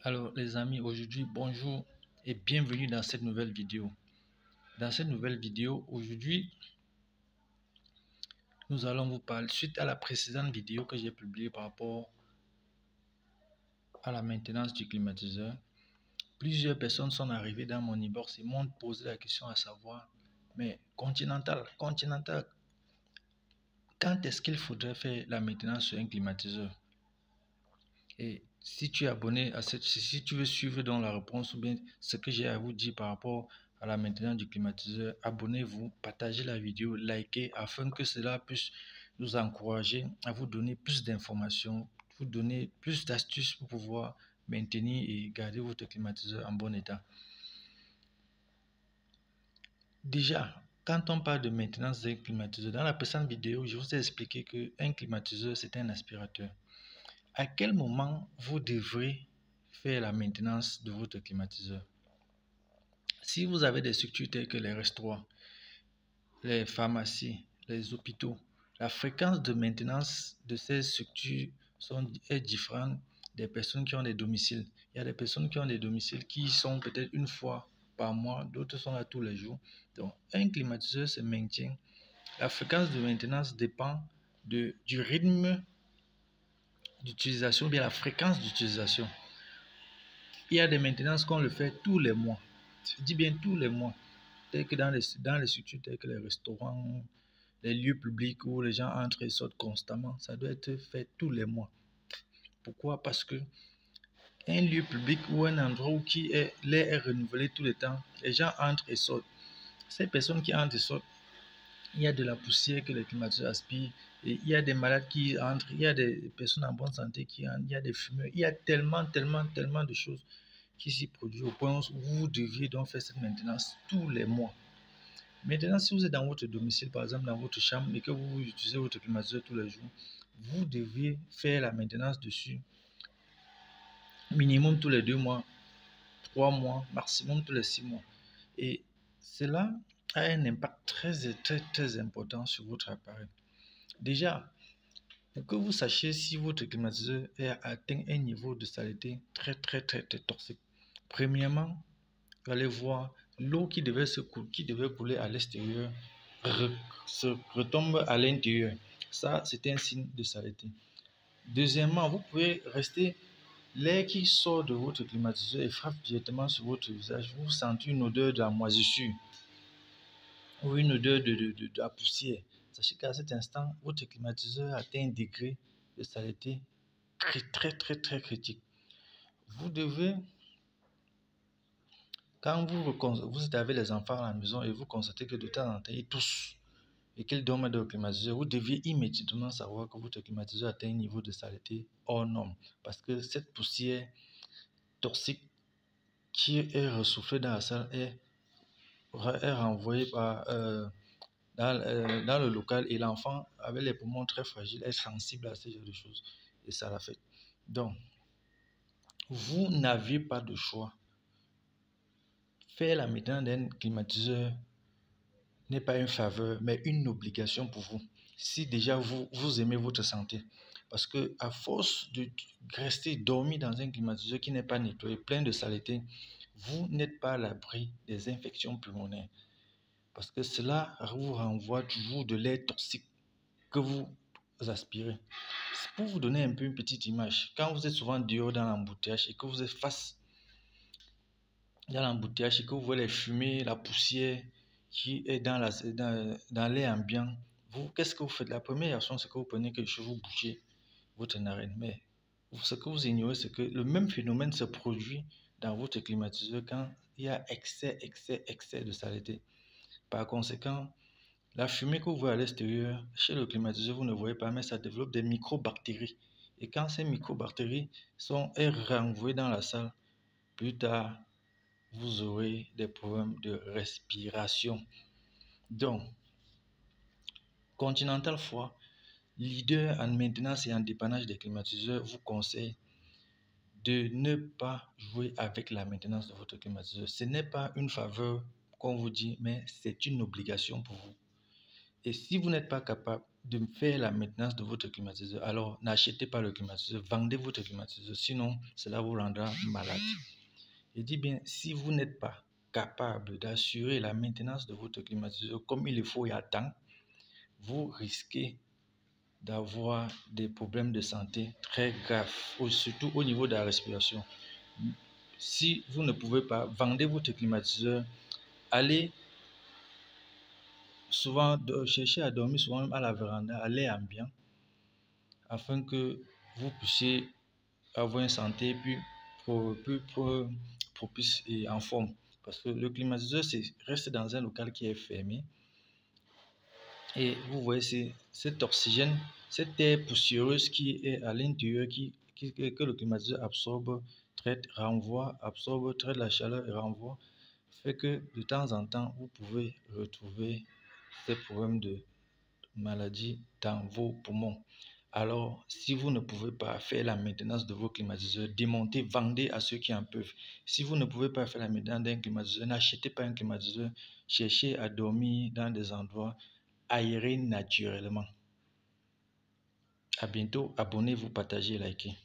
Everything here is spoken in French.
Alors les amis, aujourd'hui, bonjour et bienvenue dans cette nouvelle vidéo. Dans cette nouvelle vidéo, aujourd'hui, nous allons vous parler, suite à la précédente vidéo que j'ai publiée par rapport à la maintenance du climatiseur. Plusieurs personnes sont arrivées dans mon inbox et m'ont posé la question à savoir, mais Continental, quand est-ce qu'il faudrait faire la maintenance sur un climatiseur? Et si tu es abonné à si tu veux suivre dans la réponse ou bien ce que j'ai à vous dire par rapport à la maintenance du climatiseur, abonnez-vous, partagez la vidéo, likez afin que cela puisse nous encourager à vous donner plus d'informations, vous donner plus d'astuces pour pouvoir maintenir et garder votre climatiseur en bon état. Déjà, quand on parle de maintenance d'un climatiseur, dans la précédente vidéo, je vous ai expliqué qu'un climatiseur, c'est un aspirateur. À quel moment vous devrez faire la maintenance de votre climatiseur? Si vous avez des structures telles que les restaurants, les pharmacies, les hôpitaux, la fréquence de maintenance de ces structures est différente des personnes qui ont des domiciles. Il y a des personnes qui ont des domiciles qui sont peut-être une fois par mois, d'autres sont là tous les jours. Donc, un climatiseur se maintient. La fréquence de maintenance dépend du rythme d'utilisation ou bien la fréquence d'utilisation. Il y a des maintenances qu'on le fait tous les mois. Je dis bien tous les mois. Tel que dans les structures telles que les restaurants, les lieux publics où les gens entrent et sortent constamment, ça doit être fait tous les mois. Pourquoi? Parce que un lieu public ou un endroit où l'air est renouvelé tout le temps, les gens entrent et sortent. Ces personnes qui entrent et sortent, il y a de la poussière que les climatiseurs aspirent, et il y a des malades qui entrent, il y a des personnes en bonne santé qui entrent, il y a des fumeurs, il y a tellement de choses qui s'y produisent au point où vous deviez donc faire cette maintenance tous les mois. Maintenant, si vous êtes dans votre domicile, par exemple dans votre chambre, et que vous utilisez votre climatiseur tous les jours, vous devez faire la maintenance dessus minimum tous les 2 mois, 3 mois, maximum tous les 6 mois. Et cela a un impact très important sur votre appareil. Déjà, pour que vous sachiez si votre climatiseur a atteint un niveau de saleté très toxique, premièrement, vous allez voir l'eau qui devait couler à l'extérieur se retombe à l'intérieur. Ça, c'est un signe de saleté. Deuxièmement, vous pouvez rester l'air qui sort de votre climatiseur et frappe directement sur votre visage. Vous sentez une odeur de la moisissure ou une odeur de la poussière. Sachez qu'à cet instant, votre climatiseur atteint un degré de saleté très critique. Vous devez, quand vous êtes avec les enfants à la maison et vous constatez que de temps en temps, ils toussent et qu'ils dorment dans le climatiseur, vous deviez immédiatement savoir que votre climatiseur atteint un niveau de saleté hors norme. Parce que cette poussière toxique qui est ressoufflée dans la salle est renvoyée dans le local, et l'enfant, avec les poumons très fragiles, est sensible à ce genre de choses et ça l'affecte. Donc, vous n'avez pas de choix. Faire la maintenance d'un climatiseur n'est pas une faveur, mais une obligation pour vous. Si déjà vous aimez votre santé. Parce que à force de rester dormi dans un climatiseur qui n'est pas nettoyé, plein de saleté, vous n'êtes pas à l'abri des infections pulmonaires. Parce que cela vous renvoie toujours de l'air toxique que vous aspirez. Pour vous donner un peu une petite image, quand vous êtes souvent dehors dans l'embouteillage et que vous êtes face dans l'embouteillage et que vous voyez les fumées, la poussière qui est dans l'air ambiant, qu'est-ce que vous faites? La première action, c'est que vous prenez quelque chose, vous bougez votre narine. Mais ce que vous ignorez, c'est que le même phénomène se produit dans votre climatiseur quand il y a excès de saleté. Par conséquent, la fumée que vous voyez à l'extérieur, chez le climatiseur, vous ne voyez pas, mais ça développe des microbactéries. Et quand ces microbactéries sont renvoyées dans la salle, plus tard, vous aurez des problèmes de respiration. Donc, Continental Froid, leader en maintenance et en dépannage des climatiseurs, vous conseille de ne pas jouer avec la maintenance de votre climatiseur. Ce n'est pas une faveur qu'on vous dit, mais c'est une obligation pour vous. Et si vous n'êtes pas capable de faire la maintenance de votre climatiseur, alors n'achetez pas le climatiseur, vendez votre climatiseur, sinon cela vous rendra malade. Je dis bien, si vous n'êtes pas capable d'assurer la maintenance de votre climatiseur comme il le faut et à temps, vous risquez d'avoir des problèmes de santé très graves, surtout au niveau de la respiration. Si vous ne pouvez pas, vendez votre climatiseur, allez souvent chercher à dormir souvent même à la véranda, à l'air ambiant, afin que vous puissiez avoir une santé plus propice et en forme. Parce que le climatiseur reste dans un local qui est fermé. Et vous voyez, cet oxygène, cette air poussiéreuse qui est à l'intérieur, que le climatiseur absorbe, traite, renvoie, absorbe, traite la chaleur et renvoie, fait que de temps en temps, vous pouvez retrouver ces problèmes de maladie dans vos poumons. Alors, si vous ne pouvez pas faire la maintenance de vos climatiseurs, démontez, vendez à ceux qui en peuvent. Si vous ne pouvez pas faire la maintenance d'un climatiseur, n'achetez pas un climatiseur, cherchez à dormir dans des endroits aérés naturellement. À bientôt, abonnez-vous, partagez, likez.